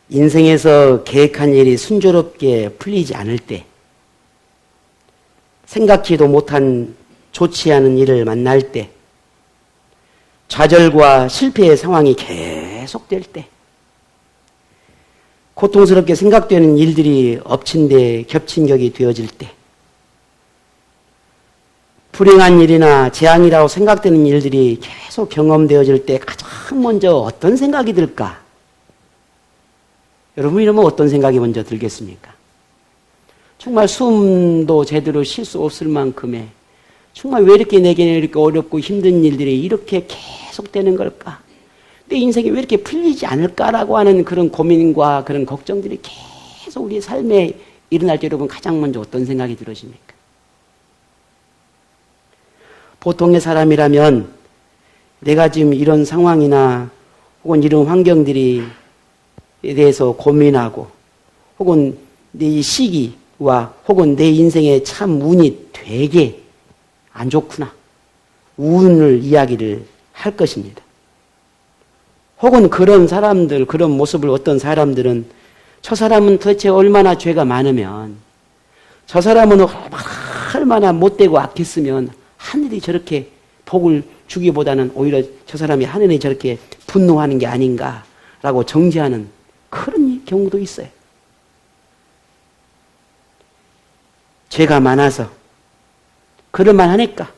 인생에서 계획한 일이 순조롭게 풀리지 않을 때, 생각지도 못한 좋지 않은 일을 만날 때, 좌절과 실패의 상황이 계속될 때, 고통스럽게 생각되는 일들이 엎친 데 겹친 격이 되어질 때, 불행한 일이나 재앙이라고 생각되는 일들이 계속 경험되어질 때 가장 먼저 어떤 생각이 들까? 여러분 이러면 어떤 생각이 먼저 들겠습니까? 정말 숨도 제대로 쉴 수 없을 만큼의 정말 왜 이렇게 내게는 이렇게 어렵고 힘든 일들이 이렇게 계속되는 걸까? 내 인생이 왜 이렇게 풀리지 않을까라고 하는 그런 고민과 그런 걱정들이 계속 우리 삶에 일어날 때 여러분 가장 먼저 어떤 생각이 들으십니까? 보통의 사람이라면 내가 지금 이런 상황이나 혹은 이런 환경들이 에 대해서 고민하고 혹은 내 시기와 혹은 내 인생에 참 운이 되게 안 좋구나. 운을 이야기를 할 것입니다. 혹은 그런 사람들, 그런 모습을 어떤 사람들은 저 사람은 도대체 얼마나 죄가 많으면 저 사람은 얼마나 못되고 악했으면 하늘이 저렇게 복을 주기보다는 오히려 저 사람이 하늘이 저렇게 분노하는 게 아닌가라고 정죄하는 그런 경우도 있어요. 죄가 많아서 그럴만 하니까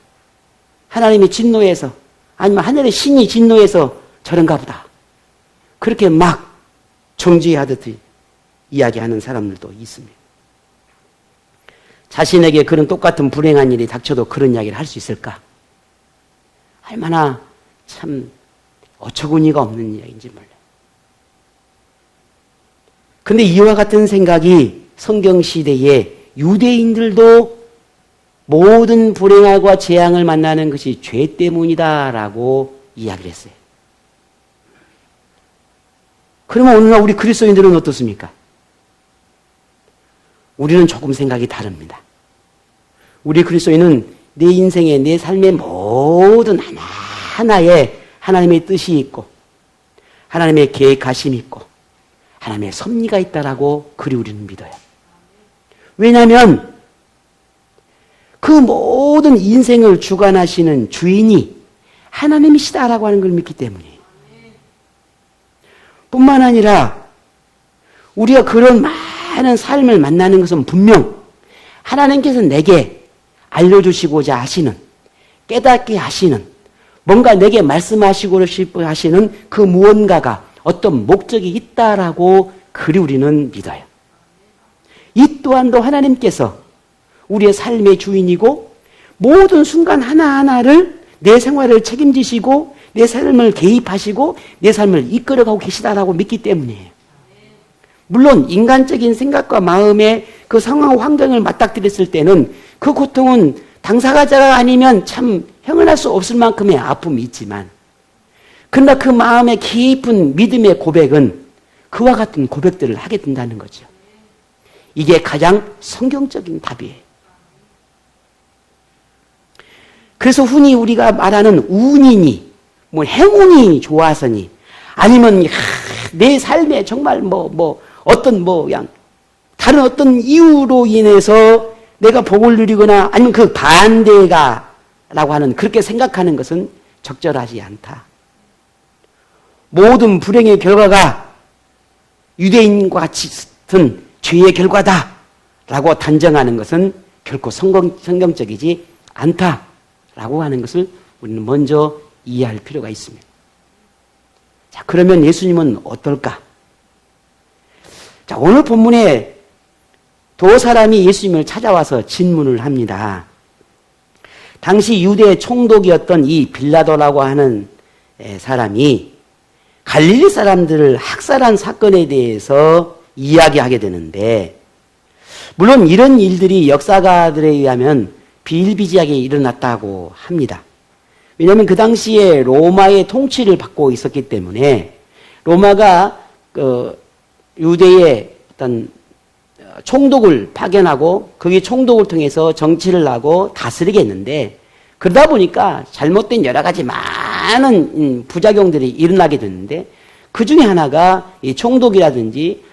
하나님이 진노해서 아니면 하늘의 신이 진노해서 저런가 보다. 그렇게 막 정죄하듯이 이야기하는 사람들도 있습니다. 자신에게 그런 똑같은 불행한 일이 닥쳐도 그런 이야기를 할 수 있을까? 얼마나 참 어처구니가 없는 이야기인지 몰라요. 근데 이와 같은 생각이 성경시대에 유대인들도 모든 불행과 재앙을 만나는 것이 죄 때문이다라고 이야기를 했어요. 그러면 오늘날 우리 그리스도인들은 어떻습니까? 우리는 조금 생각이 다릅니다. 우리 그리스도인은 내 인생에 내 삶의 모든 하나하나에 하나님의 뜻이 있고 하나님의 계획하심이 있고 하나님의 섭리가 있다라고 그리 우리는 믿어요. 왜냐하면 그 모든 인생을 주관하시는 주인이 하나님이시다라고 하는 걸 믿기 때문이에요. 뿐만 아니라 우리가 그런 많은 삶을 만나는 것은 분명 하나님께서 내게 알려주시고자 하시는, 깨닫게 하시는, 뭔가 내게 말씀하시고 싶어 하시는 그 무언가가 어떤 목적이 있다라고 그리 우리는 믿어요. 이 또한도 하나님께서 우리의 삶의 주인이고 모든 순간 하나하나를 내 생활을 책임지시고 내 삶을 개입하시고 내 삶을 이끌어가고 계시다라고 믿기 때문이에요. 물론 인간적인 생각과 마음의 그 상황 환경을 맞닥뜨렸을 때는 그 고통은 당사자가 아니면 참 형언할 수 없을 만큼의 아픔이 있지만 그러나 그 마음의 깊은 믿음의 고백은 그와 같은 고백들을 하게 된다는 거죠. 이게 가장 성경적인 답이에요. 그래서 흔히 우리가 말하는 운이니 뭐 행운이 좋아서니 아니면 내 삶에 정말 어떤 그냥 다른 어떤 이유로 인해서 내가 복을 누리거나 아니면 그 반대가라고 하는 그렇게 생각하는 것은 적절하지 않다. 모든 불행의 결과가 유대인과 같은 죄의 결과다라고 단정하는 것은 결코 성경적이지 않다라고 하는 것을 우리는 먼저 이해할 필요가 있습니다. 자, 그러면 예수님은 어떨까? 자, 오늘 본문에 두 사람이 예수님을 찾아와서 질문을 합니다. 당시 유대 총독이었던 이 빌라도라고 하는 사람이 갈릴리 사람들을 학살한 사건에 대해서 이야기하게 되는데 물론 이런 일들이 역사가들에 의하면 비일비재하게 일어났다고 합니다. 왜냐하면 그 당시에 로마의 통치를 받고 있었기 때문에 로마가 유대의 어떤 총독을 파견하고 거기 총독을 통해서 정치를 하고 다스리게 했는데 그러다 보니까 잘못된 여러 가지 많은 부작용들이 일어나게 됐는데 그 중에 하나가 이 총독이라든지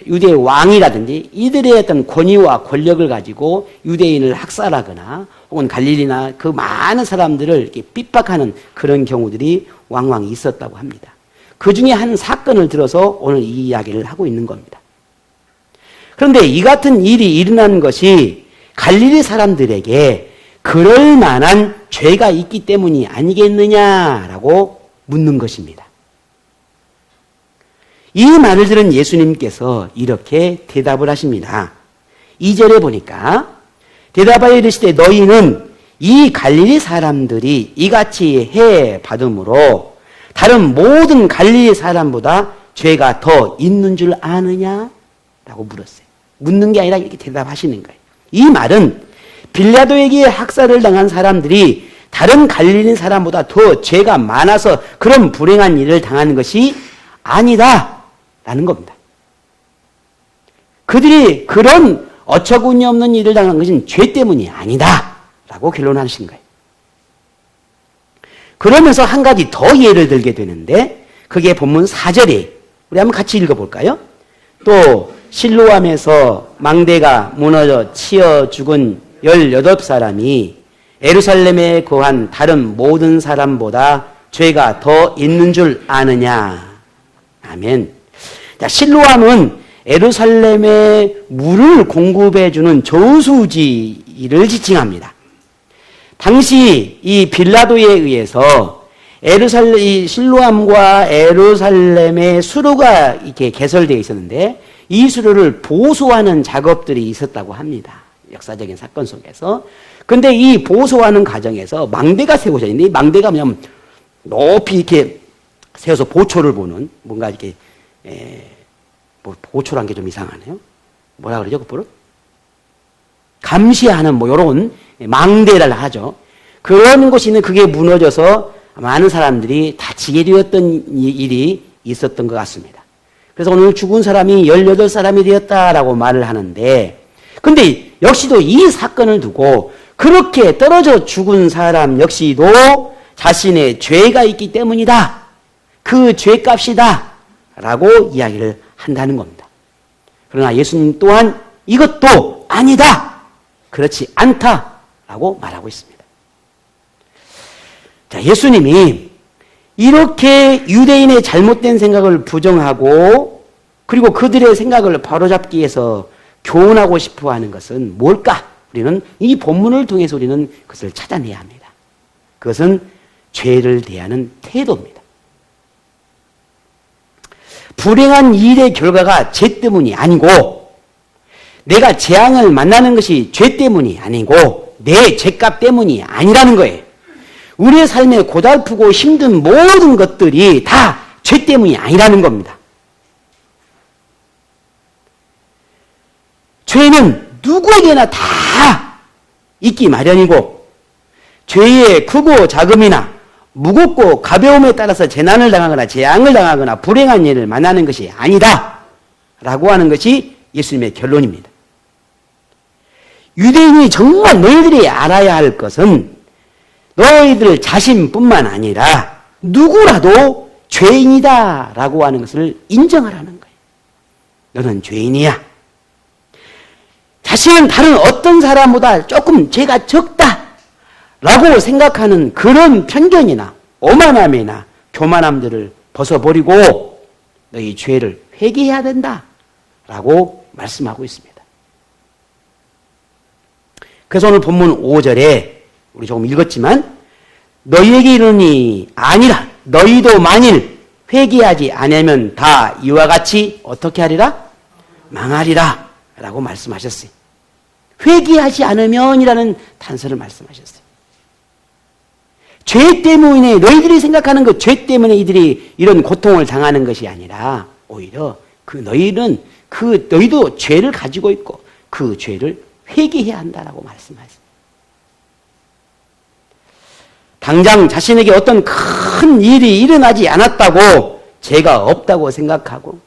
유대 왕이라든지 이들의 어떤 권위와 권력을 가지고 유대인을 학살하거나 혹은 갈릴리나 그 많은 사람들을 이렇게 핍박하는 그런 경우들이 왕왕 있었다고 합니다. 그 중에 한 사건을 들어서 오늘 이 이야기를 하고 있는 겁니다. 그런데 이 같은 일이 일어난 것이 갈릴리 사람들에게 그럴 만한 죄가 있기 때문이 아니겠느냐라고 묻는 것입니다. 이 말을 들은 예수님께서 이렇게 대답을 하십니다. 2절에 보니까 대답하여 이르시되 너희는 이 갈릴리 사람들이 이같이 해 받음으로 다른 모든 갈릴리 사람보다 죄가 더 있는 줄 아느냐? 라고 물었어요. 묻는 게 아니라 이렇게 대답하시는 거예요. 이 말은 빌라도에게 학살을 당한 사람들이 다른 갈릴리 사람보다 더 죄가 많아서 그런 불행한 일을 당하는 것이 아니다 라는 겁니다. 그들이 그런 어처구니 없는 일을 당한 것은 죄 때문이 아니다 라고 결론하신 거예요. 그러면서 한 가지 더 예를 들게 되는데 그게 본문 4절에 우리 한번 같이 읽어볼까요? 또 실로암에서 망대가 무너져 치어 죽은 18사람이 예루살렘에 거한 다른 모든 사람보다 죄가 더 있는 줄 아느냐. 아멘. 자, 실로암은 예루살렘에 물을 공급해주는 저수지를 지칭합니다. 당시 이 빌라도에 의해서 이 실로암과 예루살렘의 수로가 이렇게 개설되어 있었는데 이 수로를 보수하는 작업들이 있었다고 합니다. 역사적인 사건 속에서. 근데 이 보수하는 과정에서 망대가 세워져 있는데 이 망대가 그냥 높이 이렇게 세워서 보초를 보는 뭔가 이렇게 뭐 보초란 게 좀 이상하네요. 뭐라 그러죠, 그거를? 감시하는 뭐 이런 망대를 하죠. 그런 곳이 있는 그게 무너져서 많은 사람들이 다치게 되었던 일이 있었던 것 같습니다. 그래서 오늘 죽은 사람이 18사람이 되었다라고 말을 하는데, 근데 역시도 이 사건을 두고 그렇게 떨어져 죽은 사람 역시도 자신의 죄가 있기 때문이다. 그 죄값이다. 라고 이야기를 한다는 겁니다. 그러나 예수님 또한 이것도 아니다. 그렇지 않다. 라고 말하고 있습니다. 자, 예수님이 이렇게 유대인의 잘못된 생각을 부정하고 그리고 그들의 생각을 바로잡기 위해서 교훈하고 싶어 하는 것은 뭘까? 우리는 이 본문을 통해서 우리는 그것을 찾아내야 합니다. 그것은 죄를 대하는 태도입니다. 불행한 일의 결과가 죄 때문이 아니고 내가 재앙을 만나는 것이 죄 때문이 아니고 내 죄값 때문이 아니라는 거예요. 우리의 삶에 고달프고 힘든 모든 것들이 다 죄 때문이 아니라는 겁니다. 죄는 누구에게나 다 있기 마련이고 죄의 크고 작음이나 무겁고 가벼움에 따라서 재난을 당하거나 재앙을 당하거나 불행한 일을 만나는 것이 아니다 라고 하는 것이 예수님의 결론입니다. 유대인이 정말 너희들이 알아야 할 것은 너희들 자신뿐만 아니라 누구라도 죄인이다 라고 하는 것을 인정하라는 거예요. 너는 죄인이야. 자신은 다른 어떤 사람보다 조금 죄가 적다 라고 생각하는 그런 편견이나 오만함이나 교만함들을 벗어버리고 너희 죄를 회개해야 된다 라고 말씀하고 있습니다. 그래서 오늘 본문 5절에 우리 조금 읽었지만 너희에게 이르니 아니라 너희도 만일 회개하지 않으면 다 이와 같이 어떻게 하리라? 망하리라 라고 말씀하셨어요. 회개하지 않으면이라는 단서를 말씀하셨어요. 죄 때문에 너희들이 생각하는 그 죄 때문에 이들이 이런 고통을 당하는 것이 아니라 오히려 너희도 죄를 가지고 있고 그 죄를 회개해야 한다라고 말씀하셨어요. 당장 자신에게 어떤 큰 일이 일어나지 않았다고 죄가 없다고 생각하고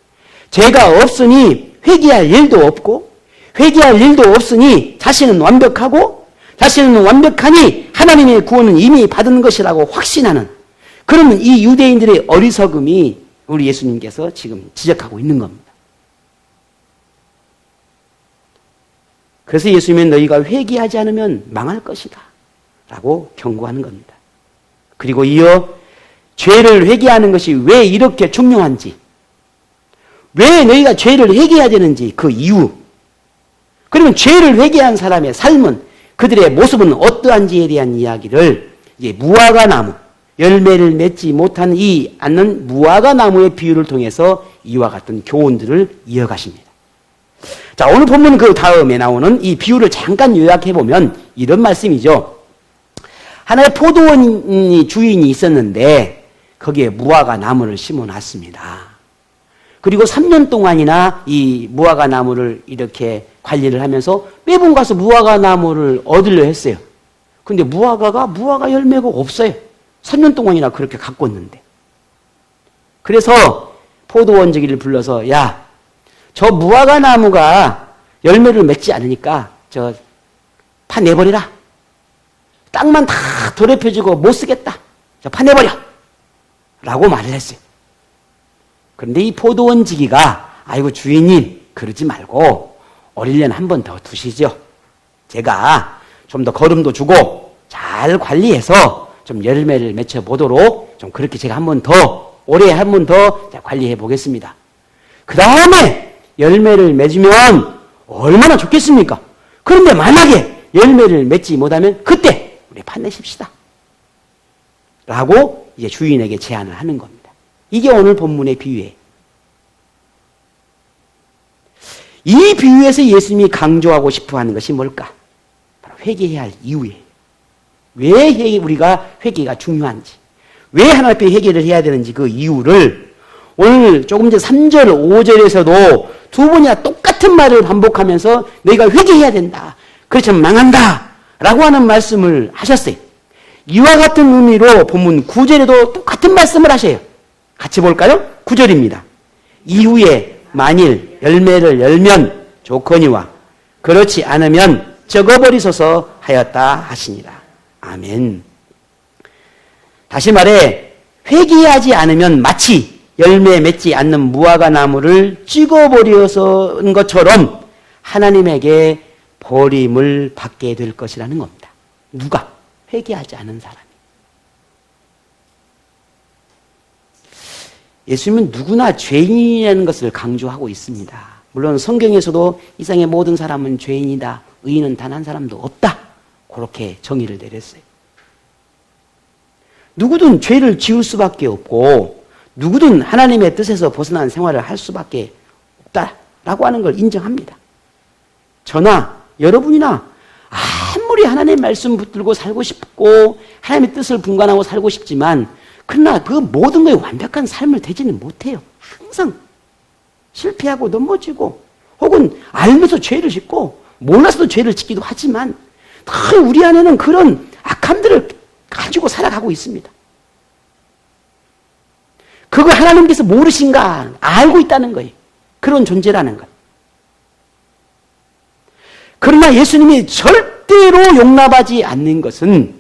죄가 없으니 회개할 일도 없고 회개할 일도 없으니 자신은 완벽하고 자신은 완벽하니 하나님의 구원은 이미 받은 것이라고 확신하는 그러면 이 유대인들의 어리석음이 우리 예수님께서 지금 지적하고 있는 겁니다. 그래서 예수님은 너희가 회개하지 않으면 망할 것이다 라고 경고하는 겁니다. 그리고 이어 죄를 회개하는 것이 왜 이렇게 중요한지, 왜 너희가 죄를 회개해야 되는지 그 이유, 그러면 죄를 회개한 사람의 삶은, 그들의 모습은 어떠한지에 대한 이야기를 이제 무화과 나무, 열매를 맺지 못한 않는 무화과 나무의 비유를 통해서 이와 같은 교훈들을 이어가십니다. 자, 오늘 본문 그 다음에 나오는 이 비유를 잠깐 요약해 보면 이런 말씀이죠. 하나의 포도원 주인이 있었는데 거기에 무화과 나무를 심어 놨습니다. 그리고 3년 동안이나 이 무화과 나무를 이렇게 관리를 하면서 매번 가서 무화과 나무를 얻으려 했어요. 근데 무화과 열매가 없어요. 3년 동안이나 그렇게 가꿨는데. 그래서 포도원지기를 불러서, 야, 저 무화과 나무가 열매를 맺지 않으니까 파내버리라. 땅만 다 돌에 펴지고 못 쓰겠다. 파내버려. 라고 말을 했어요. 그런데 이 포도원지기가, 아이고 주인님 그러지 말고 어릴 년 한 번 더 두시죠. 제가 좀 더 거름도 주고 잘 관리해서 좀 열매를 맺혀보도록 좀 그렇게 제가 올해 한 번 더 관리해 보겠습니다. 그 다음에 열매를 맺으면 얼마나 좋겠습니까? 그런데 만약에 열매를 맺지 못하면 그때 우리 파내십시다. 라고 이제 주인에게 제안을 하는 겁니다. 이게 오늘 본문의 비유예요. 이 비유에서 예수님이 강조하고 싶어 하는 것이 뭘까? 바로 회개해야 할 이유예요. 왜 우리가 회개가 중요한지, 왜 하나님 앞에 회개를 해야 되는지 그 이유를 오늘 조금 전 3절, 5절에서도 두 번이나 똑같은 말을 반복하면서 너희가 회개해야 된다. 그렇지 않으면 망한다. 라고 하는 말씀을 하셨어요. 이와 같은 의미로 본문 9절에도 똑같은 말씀을 하셔요. 같이 볼까요? 9절입니다. 이후에 만일 열매를 열면 좋거니와 그렇지 않으면 적어버리소서 하였다 하시니라. 아멘. 다시 말해 회개하지 않으면 마치 열매 맺지 않는 무화과 나무를 찍어버려서인 것처럼 하나님에게 버림을 받게 될 것이라는 겁니다. 누가? 회개하지 않은 사람이. 예수님은 누구나 죄인이라는 것을 강조하고 있습니다. 물론 성경에서도 이 세상의 모든 사람은 죄인이다. 의인은 단 한 사람도 없다. 그렇게 정의를 내렸어요. 누구든 죄를 지을 수밖에 없고 누구든 하나님의 뜻에서 벗어난 생활을 할 수밖에 없다라고 하는 걸 인정합니다. 저나 여러분이나 아무리 하나님의 말씀 붙들고 살고 싶고 하나님의 뜻을 분간하고 살고 싶지만 그러나 그 모든 것에 완벽한 삶을 되지는 못해요. 항상 실패하고 넘어지고 혹은 알면서 죄를 짓고 몰라서도 죄를 짓기도 하지만 다 우리 안에는 그런 악함들을 가지고 살아가고 있습니다. 그걸 하나님께서 모르신가? 알고 있다는 거예요. 그런 존재라는 것. 그러나 예수님이 절대로 용납하지 않는 것은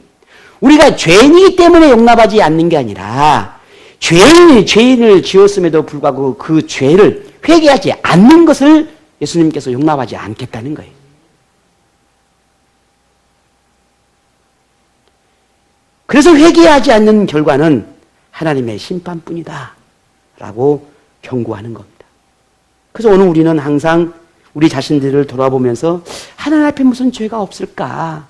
우리가 죄인이기 때문에 용납하지 않는 게 아니라 죄인이 죄인을 지었음에도 불구하고 그 죄를 회개하지 않는 것을 예수님께서 용납하지 않겠다는 거예요. 그래서 회개하지 않는 결과는 하나님의 심판뿐이다 라고 경고하는 겁니다. 그래서 오늘 우리는 항상 우리 자신들을 돌아보면서 하나님 앞에 무슨 죄가 없을까?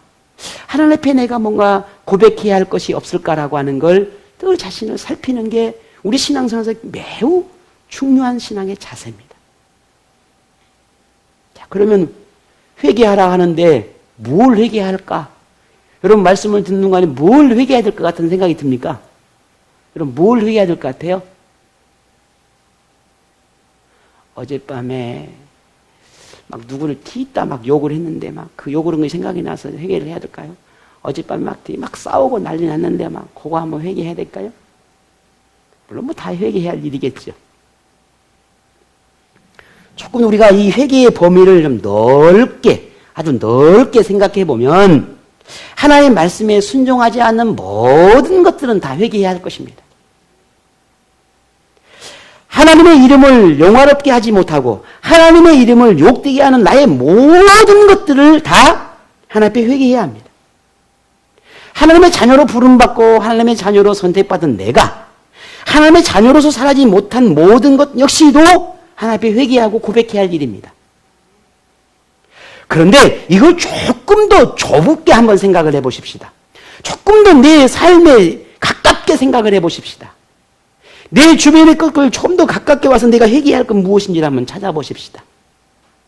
하나님 앞에 내가 뭔가 고백해야 할 것이 없을까라고 하는 걸 늘 자신을 살피는 게 우리 신앙생활에서 매우 중요한 신앙의 자세입니다. 자, 그러면 회개하라 하는데 뭘 회개해야 할까? 여러분 말씀을 듣는 동안에 뭘 회개해야 될 것 같은 생각이 듭니까? 여러분 뭘 회개해야 될 것 같아요? 어젯밤에 막 누구를 티있다 막 욕을 했는데 막 그 욕을 한 게 생각이 나서 회개를 해야 될까요? 어젯밤에 막 싸우고 난리 났는데 막 그거 한번 회개해야 될까요? 물론 뭐 다 회개해야 할 일이겠죠. 조금 우리가 이 회개의 범위를 좀 넓게 아주 넓게 생각해 보면 하나님의 말씀에 순종하지 않는 모든 것들은 다 회개해야 할 것입니다. 하나님의 이름을 영화롭게 하지 못하고 하나님의 이름을 욕되게 하는 나의 모든 것들을 다 하나님 앞에 회개해야 합니다. 하나님의 자녀로 부름받고 하나님의 자녀로 선택받은 내가 하나님의 자녀로서 살아지 못한 모든 것 역시도 하나님 앞에 회개하고 고백해야 할 일입니다. 그런데 이걸 조금 더 좁게 한번 생각을 해보십시다. 조금 더 내 삶에 가깝게 생각을 해보십시다. 내 주변의 것을 좀 더 가깝게 와서 내가 회개해야 할 건 무엇인지를 한번 찾아보십시다.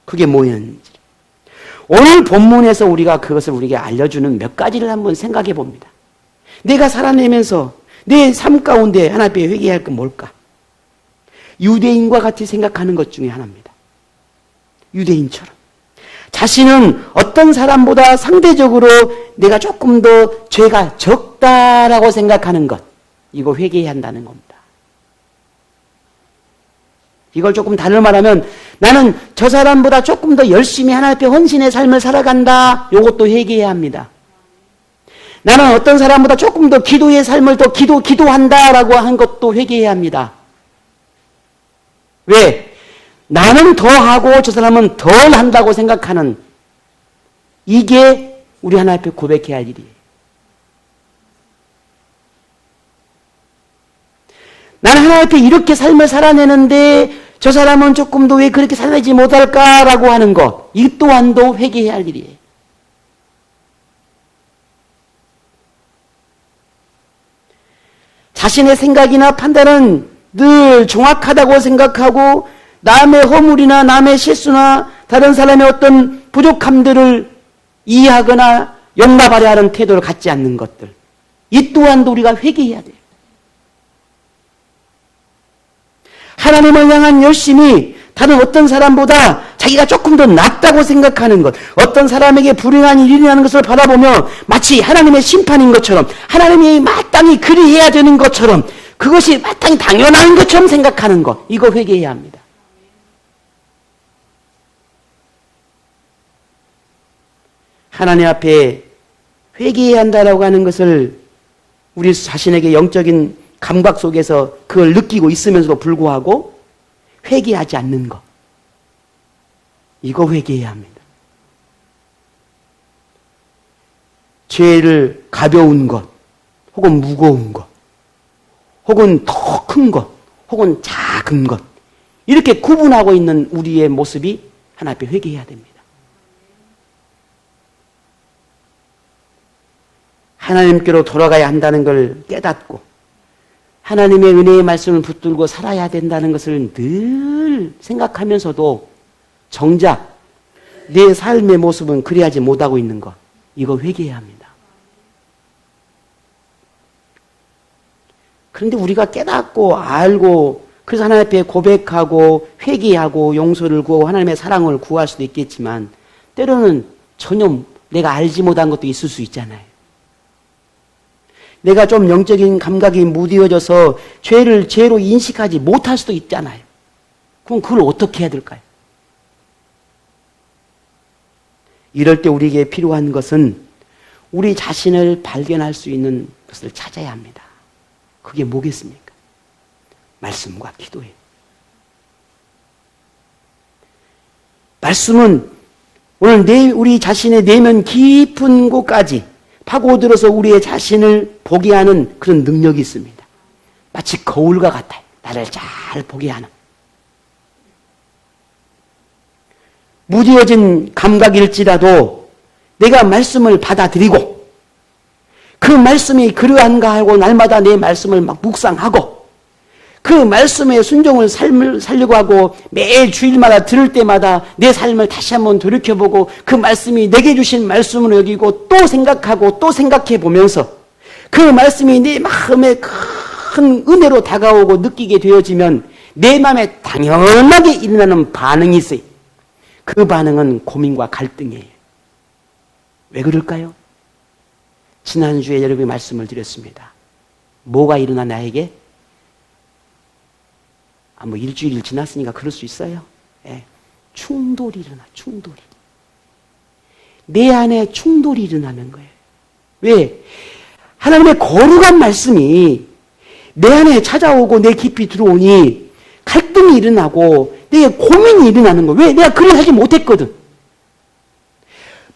그게 뭐였는지. 오늘 본문에서 우리가 그것을 우리에게 알려주는 몇 가지를 한번 생각해 봅니다. 내가 살아내면서 내 삶 가운데 하나님 앞에 회개해야 할 건 뭘까? 유대인과 같이 생각하는 것 중에 하나입니다. 유대인처럼. 자신은 어떤 사람보다 상대적으로 내가 조금 더 죄가 적다라고 생각하는 것. 이거 회개해야 한다는 겁니다. 이걸 조금 다르게 말하면 나는 저 사람보다 조금 더 열심히 하나님 앞에 헌신의 삶을 살아간다. 이것도 회개해야 합니다. 나는 어떤 사람보다 조금 더 기도의 삶을 더 기도한다라고 한 것도 회개해야 합니다. 왜? 나는 더 하고 저 사람은 덜 한다고 생각하는 이게 우리 하나님 앞에 고백해야 할 일이에요. 나는 하나님 앞에 이렇게 삶을 살아내는데 저 사람은 조금 더 왜 그렇게 살아내지 못할까라고 하는 것, 이 또한도 회개해야 할 일이에요. 자신의 생각이나 판단은 늘 정확하다고 생각하고 남의 허물이나 남의 실수나 다른 사람의 어떤 부족함들을 이해하거나 용납하려 하는 태도를 갖지 않는 것들, 이 또한도 우리가 회개해야 돼요. 하나님을 향한 열심이 다른 어떤 사람보다 자기가 조금 더 낫다고 생각하는 것, 어떤 사람에게 불행한 일이 일어나는 것을 바라보며 마치 하나님의 심판인 것처럼, 하나님이 마땅히 그리해야 되는 것처럼, 그것이 마땅히 당연한 것처럼 생각하는 것, 이거 회개해야 합니다. 하나님 앞에 회개해야 한다라고 하는 것을 우리 자신에게 영적인 감각 속에서 그걸 느끼고 있으면서도 불구하고 회개하지 않는 것, 이거 회개해야 합니다. 죄를 가벼운 것, 혹은 무거운 것, 혹은 더 큰 것, 혹은 작은 것, 이렇게 구분하고 있는 우리의 모습이 하나님 앞에 회개해야 됩니다. 하나님께로 돌아가야 한다는 걸 깨닫고 하나님의 은혜의 말씀을 붙들고 살아야 된다는 것을 늘 생각하면서도 정작 내 삶의 모습은 그리하지 못하고 있는 것, 이거 회개해야 합니다. 그런데 우리가 깨닫고 알고 그래서 하나님 앞에 고백하고 회개하고 용서를 구하고 하나님의 사랑을 구할 수도 있겠지만 때로는 전혀 내가 알지 못한 것도 있을 수 있잖아요. 내가 좀 영적인 감각이 무디어져서 죄를 죄로 인식하지 못할 수도 있잖아요. 그럼 그걸 어떻게 해야 될까요? 이럴 때 우리에게 필요한 것은 우리 자신을 발견할 수 있는 것을 찾아야 합니다. 그게 뭐겠습니까? 말씀과 기도예요. 말씀은 오늘 우리 자신의 내면 깊은 곳까지 파고들어서 우리의 자신을 보게 하는 그런 능력이 있습니다. 마치 거울과 같아요. 나를 잘 보게 하는. 무디어진 감각일지라도 내가 말씀을 받아들이고 그 말씀이 그러한가 하고 날마다 내 말씀을 막 묵상하고 그 말씀에 순종을 살려고 하고 매일 주일마다 들을 때마다 내 삶을 다시 한번 돌이켜보고 그 말씀이 내게 주신 말씀으로 여기고 또 생각하고 또 생각해 보면서 그 말씀이 내 마음에 큰 은혜로 다가오고 느끼게 되어지면 내 마음에 당연하게 일어나는 반응이 있어요. 그 반응은 고민과 갈등이에요. 왜 그럴까요? 지난주에 여러분이 말씀을 드렸습니다. 뭐가 일어나 나에게? 뭐 일주일 지났으니까 그럴 수 있어요. 예. 충돌이 일어나, 충돌이. 내 안에 충돌이 일어나는 거예요. 왜? 하나님의 거룩한 말씀이 내 안에 찾아오고 내 깊이 들어오니 갈등이 일어나고 내게 고민이 일어나는 거예요. 왜? 내가 그리 하지 못했거든.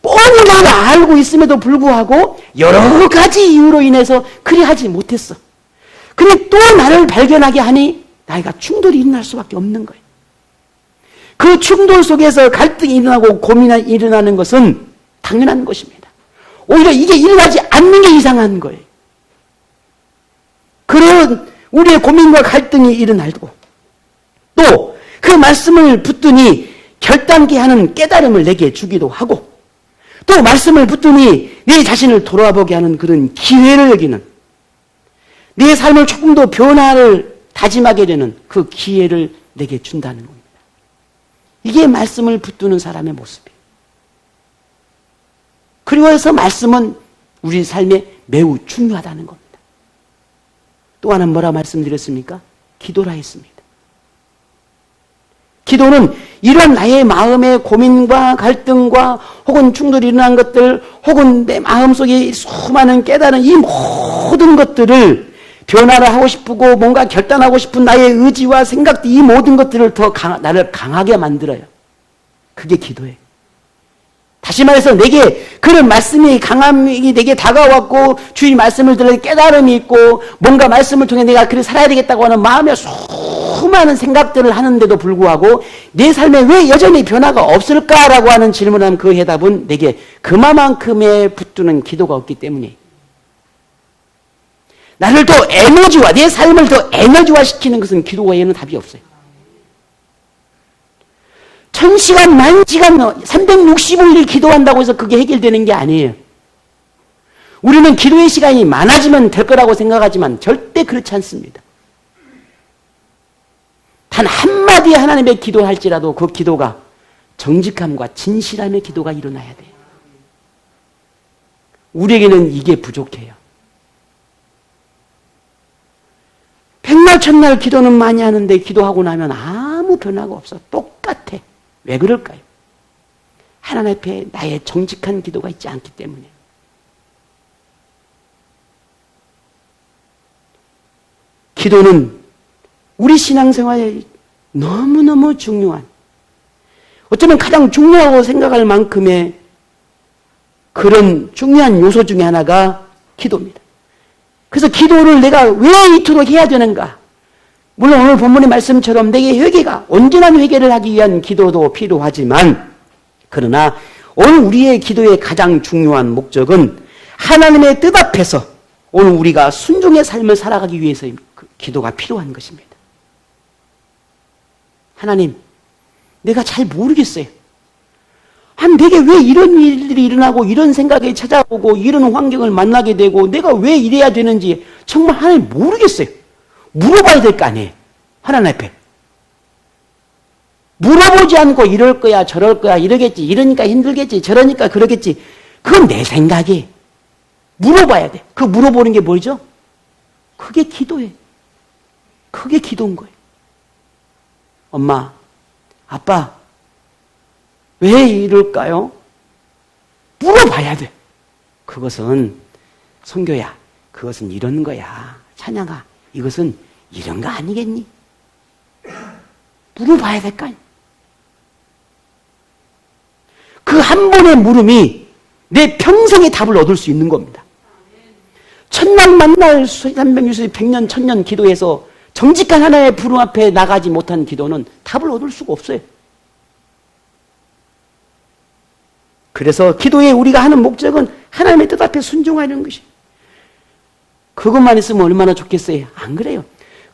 뻔히 내가 알고 있음에도 불구하고 여러 가지 이유로 인해서 그리 하지 못했어. 근데 또 나를 발견하게 하니 나이가 충돌이 일어날 수밖에 없는 거예요. 그 충돌 속에서 갈등이 일어나고 고민이 일어나는 것은 당연한 것입니다. 오히려 이게 일어나지 않는 게 이상한 거예요. 그런 우리의 고민과 갈등이 일어나고 또 그 말씀을 붙드니 결단케 하는 깨달음을 내게 주기도 하고 또 말씀을 붙드니 내 자신을 돌아보게 하는 그런 기회를 여기는 내 삶을 조금 더 변화를 다짐하게 되는 그 기회를 내게 준다는 겁니다. 이게 말씀을 붙드는 사람의 모습이에요. 그리고 해서 말씀은 우리 삶에 매우 중요하다는 겁니다. 또 하나 뭐라 말씀드렸습니까? 기도라 했습니다. 기도는 이런 나의 마음의 고민과 갈등과 혹은 충돌이 일어난 것들 혹은 내 마음속에 수많은 깨달은 이 모든 것들을 변화를 하고 싶고 뭔가 결단하고 싶은 나의 의지와 생각들 이 모든 것들을 더 나를 강하게 만들어요. 그게 기도예요. 다시 말해서 내게 그런 말씀이 강함이 내게 다가왔고 주의 말씀을 들을 깨달음이 있고 뭔가 말씀을 통해 내가 그래 살아야 되겠다고 하는 마음의 수많은 생각들을 하는데도 불구하고 내 삶에 왜 여전히 변화가 없을까라고 하는 질문을 하면 그 해답은 내게 그만큼의 붙드는 기도가 없기 때문이에요. 나를 더 에너지화, 내 삶을 더 에너지화 시키는 것은 기도 외에는 답이 없어요. 1000시간, 10,000시간, 365일 기도한다고 해서 그게 해결되는 게 아니에요. 우리는 기도의 시간이 많아지면 될 거라고 생각하지만 절대 그렇지 않습니다. 단 한마디 하나님의 기도할지라도 그 기도가 정직함과 진실함의 기도가 일어나야 돼요. 우리에게는 이게 부족해요. 백날 천날 기도는 많이 하는데 기도하고 나면 아무 변화가 없어. 똑같아. 왜 그럴까요? 하나님 앞에 나의 정직한 기도가 있지 않기 때문에. 기도는 우리 신앙생활에 너무너무 중요한, 어쩌면 가장 중요하고 생각할 만큼의 그런 중요한 요소 중에 하나가 기도입니다. 그래서 기도를 내가 왜 이토록 해야 되는가? 물론 오늘 본문의 말씀처럼 내게 회개가, 온전한 회개를 하기 위한 기도도 필요하지만, 그러나 오늘 우리의 기도의 가장 중요한 목적은 하나님의 뜻 앞에서 오늘 우리가 순종의 삶을 살아가기 위해서 기도가 필요한 것입니다. 하나님, 내가 잘 모르겠어요. 내게 왜 이런 일들이 일어나고 이런 생각이 찾아오고 이런 환경을 만나게 되고 내가 왜 이래야 되는지 정말 하나님 모르겠어요. 물어봐야 될 거 아니에요. 하나님 앞에. 물어보지 않고 이럴 거야 저럴 거야 이러겠지 이러니까 힘들겠지 저러니까 그러겠지 그건 내 생각이에요. 물어봐야 돼. 그 물어보는 게 뭐죠? 그게 기도예요. 그게 기도인 거예요. 엄마, 아빠, 왜 이럴까요? 물어봐야 돼. 그것은 성교야, 그것은 이런 거야. 찬양아, 이것은 이런 거 아니겠니? 물어봐야 될 거 아니야. 그 한 번의 물음이 내 평생의 답을 얻을 수 있는 겁니다. 천날 만날 360, 100년, 1000년 기도해서 정직한 하나의 부름 앞에 나가지 못한 기도는 답을 얻을 수가 없어요. 그래서 기도에 우리가 하는 목적은 하나님의 뜻 앞에 순종하는 것이. 그것만 있으면 얼마나 좋겠어요. 안 그래요.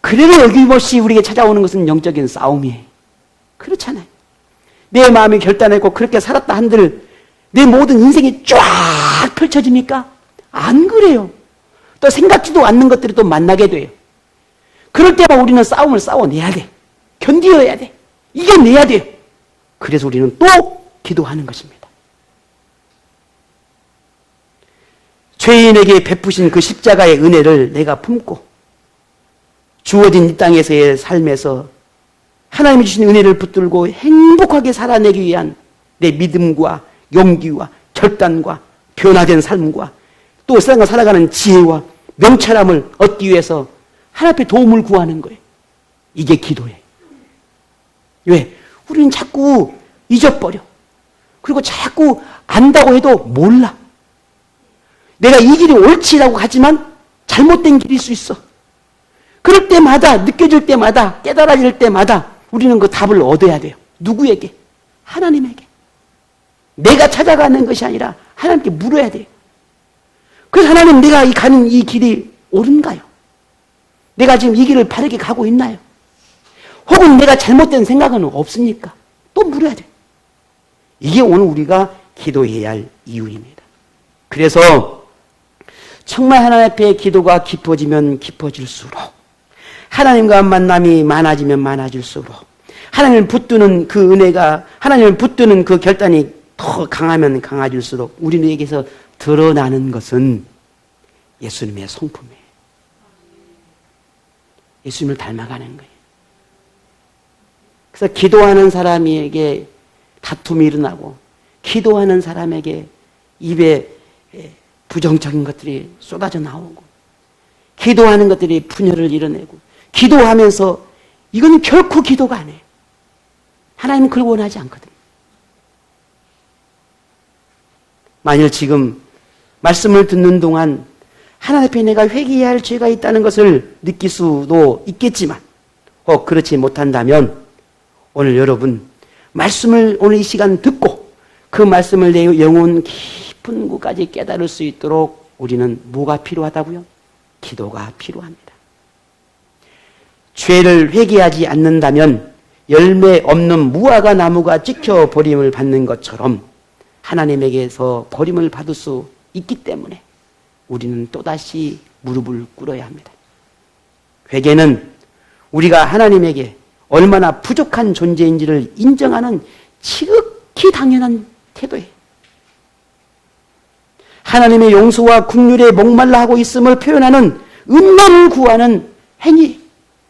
그래도 여김없이 우리에게 찾아오는 것은 영적인 싸움이에요. 그렇잖아요. 내 마음이 결단했고 그렇게 살았다 한들 내 모든 인생이 쫙 펼쳐집니까? 안 그래요. 또 생각지도 않는 것들이 또 만나게 돼요. 그럴 때만 우리는 싸움을 싸워내야 돼. 견디어야 돼. 이겨내야 돼. 그래서 우리는 또 기도하는 것입니다. 죄인에게 베푸신 그 십자가의 은혜를 내가 품고 주어진 이 땅에서의 삶에서 하나님이 주신 은혜를 붙들고 행복하게 살아내기 위한 내 믿음과 용기와 결단과 변화된 삶과 또 세상을 살아가는 지혜와 명철함을 얻기 위해서 하나님 앞에 도움을 구하는 거예요. 이게 기도예요. 왜? 우리는 자꾸 잊어버려. 그리고 자꾸 안다고 해도 몰라. 내가 이 길이 옳지라고 하지만 잘못된 길일 수 있어. 그럴 때마다, 느껴질 때마다, 깨달아질 때마다 우리는 그 답을 얻어야 돼요. 누구에게? 하나님에게. 내가 찾아가는 것이 아니라 하나님께 물어야 돼요. 그래서 하나님, 내가 가는 이 길이 옳은가요? 내가 지금 이 길을 바르게 가고 있나요? 혹은 내가 잘못된 생각은 없습니까? 또 물어야 돼요. 이게 오늘 우리가 기도해야 할 이유입니다. 그래서 정말 하나님 앞에 기도가 깊어지면 깊어질수록, 하나님과 만남이 많아지면 많아질수록, 하나님을 붙드는 그 은혜가, 하나님을 붙드는 그 결단이 더 강하면 강해질수록 우리에게서 드러나는 것은 예수님의 성품이에요. 예수님을 닮아가는 거예요. 그래서 기도하는 사람에게 다툼이 일어나고, 기도하는 사람에게 입에 부정적인 것들이 쏟아져 나오고, 기도하는 것들이 분열을 이뤄내고, 기도하면서 이건 결코 기도가 아니에요. 하나님은 그걸 원하지 않거든요. 만일 지금 말씀을 듣는 동안 하나님 앞에 내가 회개해야 할 죄가 있다는 것을 느낄 수도 있겠지만, 그렇지 못한다면 오늘 여러분 말씀을 오늘 이 시간 듣고 그 말씀을 내 영혼 깊은 곳까지 깨달을 수 있도록 우리는 뭐가 필요하다고요? 기도가 필요합니다. 죄를 회개하지 않는다면 열매 없는 무화과 나무가 찍혀 버림을 받는 것처럼 하나님에게서 버림을 받을 수 있기 때문에 우리는 또다시 무릎을 꿇어야 합니다. 회개는 우리가 하나님에게 얼마나 부족한 존재인지를 인정하는 지극히 당연한 태도예요. 하나님의 용서와 긍휼에 목말라 하고 있음을 표현하는 은혜를 구하는 행위.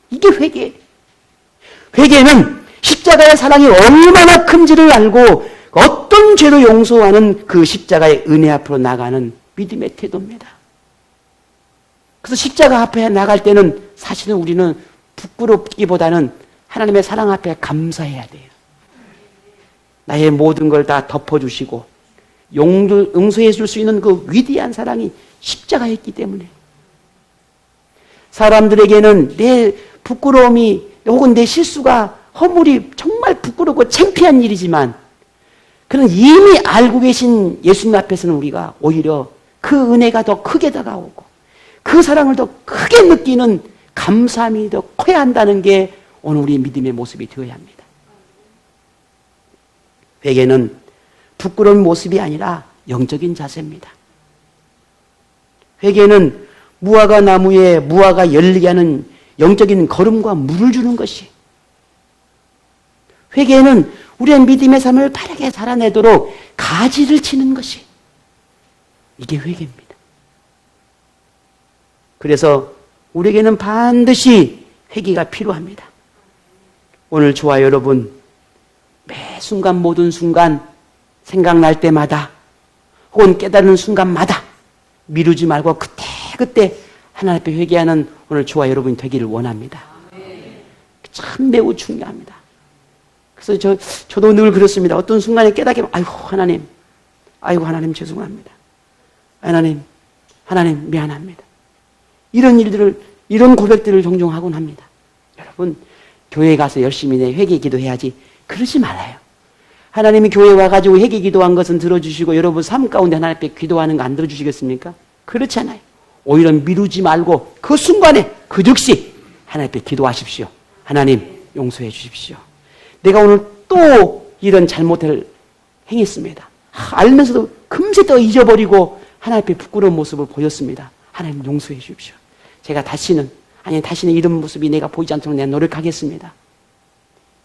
이게 회개예요. 회개는 십자가의 사랑이 얼마나 큰지를 알고 어떤 죄도 용서하는 그 십자가의 은혜 앞으로 나가는 믿음의 태도입니다. 그래서 십자가 앞에 나갈 때는 사실은 우리는 부끄럽기보다는 하나님의 사랑 앞에 감사해야 돼요. 나의 모든 걸 다 덮어주시고 용서해 줄 수 있는 그 위대한 사랑이 십자가였기 때문에. 사람들에게는 내 부끄러움이 혹은 내 실수가 허물이 정말 부끄럽고 창피한 일이지만, 그는 이미 알고 계신 예수님 앞에서는 우리가 오히려 그 은혜가 더 크게 다가오고 그 사랑을 더 크게 느끼는 감사함이 더 커야 한다는 게 오늘 우리의 믿음의 모습이 되어야 합니다. 회개는 부끄러운 모습이 아니라 영적인 자세입니다. 회개는 무화과 나무에 무화과 열리게 하는 영적인 걸음과 물을 주는 것이, 회개는 우리의 믿음의 삶을 바르게 살아내도록 가지를 치는 것이, 이게 회개입니다. 그래서 우리에게는 반드시 회개가 필요합니다. 오늘 저와 여러분, 매 순간 모든 순간 생각날 때마다 혹은 깨달은 순간마다 미루지 말고 그때 하나님 앞에 회개하는 오늘 저와 여러분이 되기를 원합니다. 참 매우 중요합니다. 그래서 저도 늘 그렇습니다. 어떤 순간에 깨닫게, 아이고 하나님 죄송합니다. 하나님 미안합니다. 이런 고백들을 종종 하곤 합니다. 여러분, 교회에 가서 열심히 내 회개 기도해야지 그러지 말아요. 하나님이 교회에 와가지고 회개 기도한 것은 들어주시고 여러분 삶 가운데 하나님 앞에 기도하는 거 안 들어주시겠습니까? 그렇지 않아요. 오히려 미루지 말고 그 순간에 그 즉시 하나님 앞에 기도하십시오. 하나님 용서해 주십시오. 내가 오늘 또 이런 잘못을 행했습니다. 알면서도 금세 또 잊어버리고 하나님 앞에 부끄러운 모습을 보였습니다. 하나님 용서해 주십시오. 제가 다시는 이런 모습이 내가 보이지 않도록 내가 노력하겠습니다.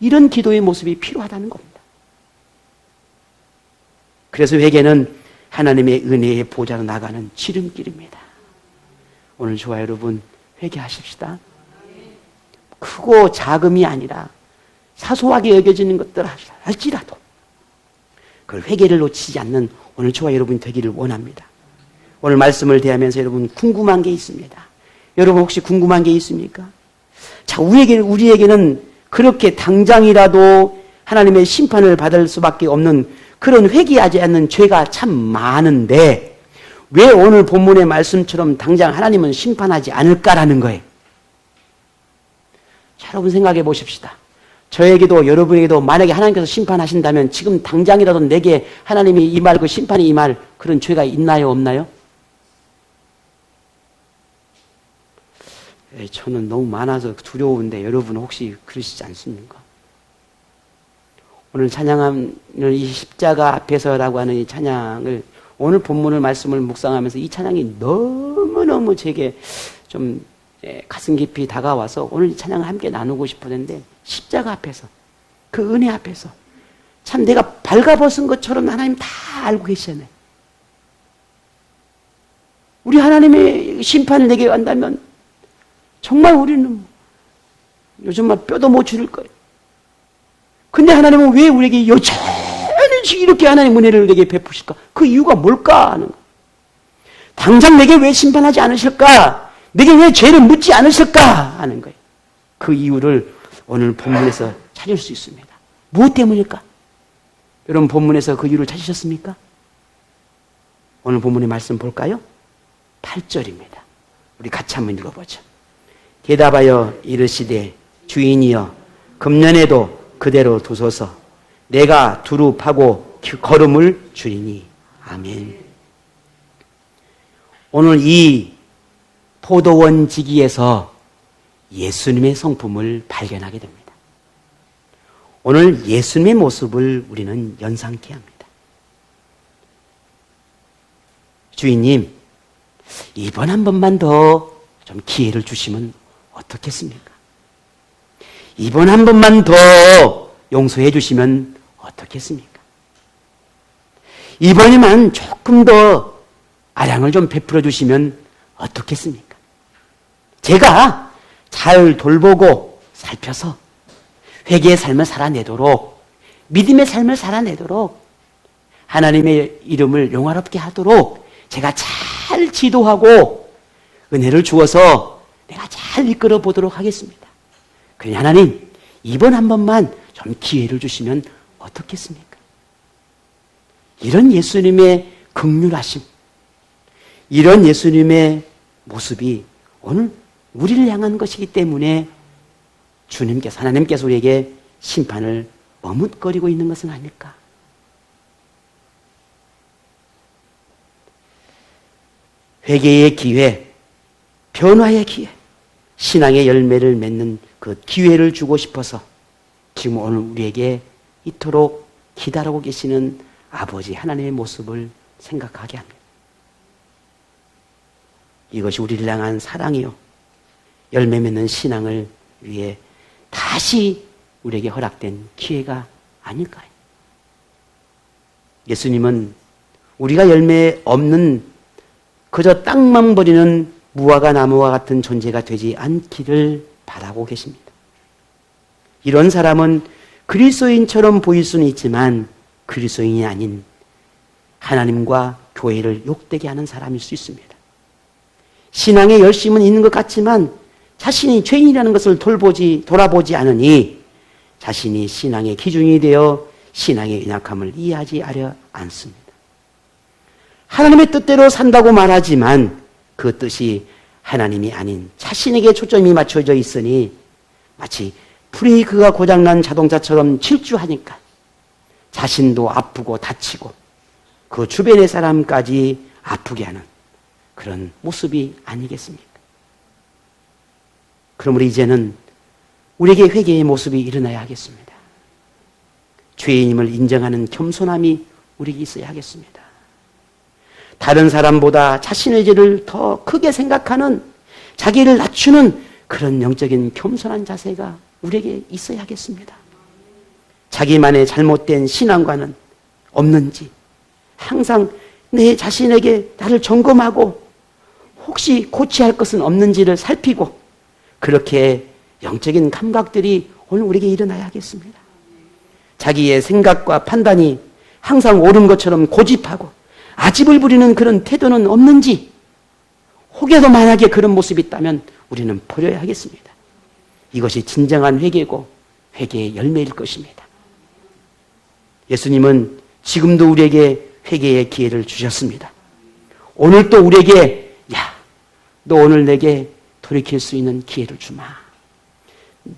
이런 기도의 모습이 필요하다는 겁니다. 그래서 회개는 하나님의 은혜의 보좌로 나가는 지름길입니다. 오늘 저와 여러분 회개하십시다. 크고 작음이 아니라 사소하게 여겨지는 것들 할지라도 그걸 회개를 놓치지 않는 오늘 저와 여러분이 되기를 원합니다. 오늘 말씀을 대하면서 여러분 궁금한 게 있습니다. 여러분 혹시 궁금한 게 있습니까? 자, 우리에게는 그렇게 당장이라도 하나님의 심판을 받을 수밖에 없는 그런 회개하지 않는 죄가 참 많은데 왜 오늘 본문의 말씀처럼 당장 하나님은 심판하지 않을까라는 거예요. 자, 여러분 생각해 보십시다. 저에게도 여러분에게도 만약에 하나님께서 심판하신다면 지금 당장이라도 내게 하나님이 임할 그 심판이 임할 그런 죄가 있나요, 없나요? 저는 너무 많아서 두려운데 여러분 혹시 그러시지 않습니까? 오늘 찬양하는 이 십자가 앞에서라고 하는 이 찬양을 오늘 본문을 말씀을 묵상하면서 이 찬양이 너무너무 제게 좀 가슴 깊이 다가와서 오늘 이 찬양을 함께 나누고 싶었는데 십자가 앞에서 그 은혜 앞에서 참 내가 발가벗은 것처럼 하나님 다 알고 계시잖아요. 우리 하나님의 심판을 내게 한다면 정말 우리는 요즘만 뼈도 못 추릴 거예요. 근데 하나님은 왜 우리에게 여전히 이렇게 하나님 은혜를 내게 베푸실까? 그 이유가 뭘까 하는 거예요. 당장 내게 왜 심판하지 않으실까? 내게 왜 죄를 묻지 않으실까 하는 거예요. 그 이유를 오늘 본문에서 찾을 수 있습니다. 무엇 때문일까? 여러분 본문에서 그 이유를 찾으셨습니까? 오늘 본문의 말씀 볼까요? 8절입니다. 우리 같이 한번 읽어보죠. 대답하여 이르시되 주인이여 금년에도 그대로 두소서 내가 두루 파고 걸음을 주리니 아멘. 오늘 이 포도원 지기에서 예수님의 성품을 발견하게 됩니다. 오늘 예수님의 모습을 우리는 연상케 합니다. 주인님, 이번 한 번만 더 좀 기회를 주시면 어떻겠습니까? 이번 한 번만 더 용서해 주시면 어떻겠습니까? 이번에만 조금 더 아량을 좀 베풀어 주시면 어떻겠습니까? 제가 잘 돌보고 살펴서 회개의 삶을 살아내도록 믿음의 삶을 살아내도록 하나님의 이름을 영화롭게 하도록 제가 잘 지도하고 은혜를 주어서 내가 잘 이끌어 보도록 하겠습니다. 그러니 하나님 이번 한 번만 좀 기회를 주시면 어떻겠습니까? 이런 예수님의 긍휼하심, 이런 예수님의 모습이 오늘 우리를 향한 것이기 때문에 주님께서, 하나님께서 우리에게 심판을 머뭇거리고 있는 것은 아닐까? 회개의 기회, 변화의 기회, 신앙의 열매를 맺는 그 기회를 주고 싶어서 지금 오늘 우리에게 이토록 기다리고 계시는 아버지 하나님의 모습을 생각하게 합니다. 이것이 우리를 향한 사랑이요, 열매 맺는 신앙을 위해 다시 우리에게 허락된 기회가 아닐까요? 예수님은 우리가 열매 없는 그저 땅만 버리는 무화과 나무와 같은 존재가 되지 않기를 바라고 계십니다. 이런 사람은 그리스도인처럼 보일 수는 있지만 그리스도인이 아닌 하나님과 교회를 욕되게 하는 사람일 수 있습니다. 신앙에 열심은 있는 것 같지만 자신이 죄인이라는 것을 돌아보지 않으니 자신이 신앙의 기준이 되어 신앙의 연약함을 이해하지 않습니다. 하나님의 뜻대로 산다고 말하지만 그 뜻이 하나님이 아닌 자신에게 초점이 맞춰져 있으니 마치 브레이크가 고장난 자동차처럼 질주하니까 자신도 아프고 다치고 그 주변의 사람까지 아프게 하는 그런 모습이 아니겠습니까? 그러므로 이제는 우리에게 회개의 모습이 일어나야 하겠습니다. 죄인임을 인정하는 겸손함이 우리에게 있어야 하겠습니다. 다른 사람보다 자신의 죄를 더 크게 생각하는, 자기를 낮추는 그런 영적인 겸손한 자세가 우리에게 있어야 하겠습니다. 자기만의 잘못된 신앙과는 없는지 항상 내 자신에게 나를 점검하고 혹시 고쳐야 할 것은 없는지를 살피고 그렇게 영적인 감각들이 오늘 우리에게 일어나야 하겠습니다. 자기의 생각과 판단이 항상 옳은 것처럼 고집하고 아집을 부리는 그런 태도는 없는지, 혹여도 만약에 그런 모습이 있다면 우리는 버려야 하겠습니다. 이것이 진정한 회개고 회개의 열매일 것입니다. 예수님은 지금도 우리에게 회개의 기회를 주셨습니다. 오늘 또 우리에게 야, 너 오늘 내게 돌이킬 수 있는 기회를 주마.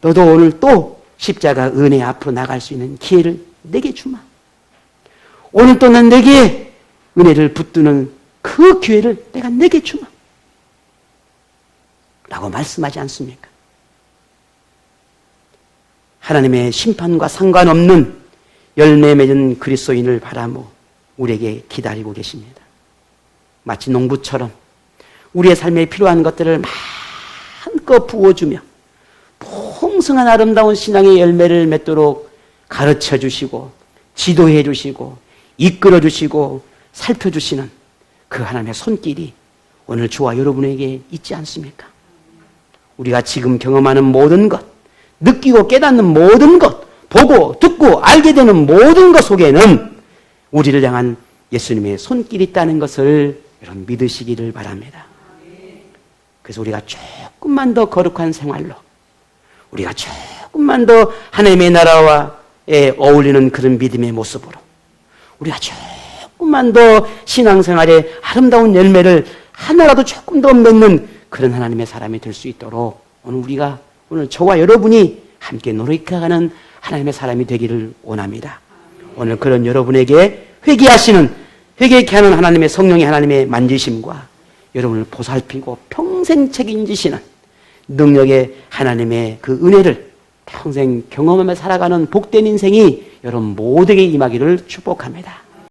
너도 오늘 또 십자가 은혜 앞으로 나갈 수 있는 기회를 내게 주마. 오늘 또 난 내게 은혜를 붙드는 그 기회를 내가 내게 주마. 라고 말씀하지 않습니까? 하나님의 심판과 상관없는 열매 맺은 그리스도인을 바라며 우리에게 기다리고 계십니다. 마치 농부처럼 우리의 삶에 필요한 것들을 마음껏 부어주며 풍성한 아름다운 신앙의 열매를 맺도록 가르쳐 주시고 지도해 주시고 이끌어 주시고 살펴주시는 그 하나님의 손길이 오늘 저와 여러분에게 있지 않습니까? 우리가 지금 경험하는 모든 것, 느끼고 깨닫는 모든 것, 보고 듣고 알게 되는 모든 것 속에는 우리를 향한 예수님의 손길이 있다는 것을 여러분 믿으시기를 바랍니다. 그래서 우리가 조금만 더 거룩한 생활로, 우리가 조금만 더 하나님의 나라와에 어울리는 그런 믿음의 모습으로, 우리가 조금만 더 신앙생활의 아름다운 열매를 하나라도 조금 더 맺는 그런 하나님의 사람이 될 수 있도록 오늘 저와 여러분이 함께 노력해가는 하나님의 사람이 되기를 원합니다. 오늘 그런 여러분에게 회개케 하는 하나님의 성령의 하나님의 만지심과 여러분을 보살피고 평생 책임지시는 능력의 하나님의 그 은혜를 평생 경험하며 살아가는 복된 인생이 여러분 모두에게 임하기를 축복합니다.